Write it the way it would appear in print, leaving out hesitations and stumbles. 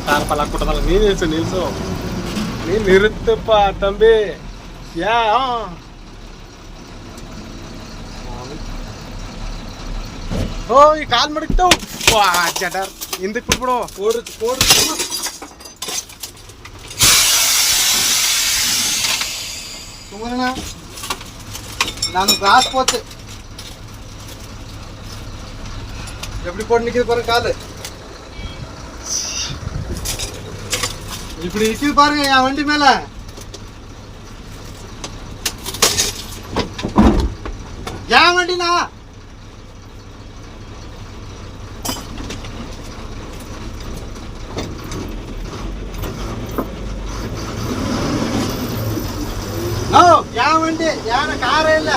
Tarpaulin ಹಾಕ್ಬಿಟ್ಟದಲ್ಲ, ನೀನು ನಿಲ್ಸು ನೀನು ನಿರುತ್ತಪ್ಪ ತಂಬಿ. ಓ ಈ ಕಾಲ್ ಮಡಗ್ತಾವ್ ಜಟರ್ ಹಿಂದಕ್ಕೆ ಬಿಟ್ಬಿಡು. சுமரனா நான் கிளாஸ் போச்சு எப்படி போட்டு நிக்குது பாருங்க காலு. இப்படி நிக்குது பாருங்க என் வண்டி மேல. என் வண்டினா என் வண்டி, என் காரே இல்லை.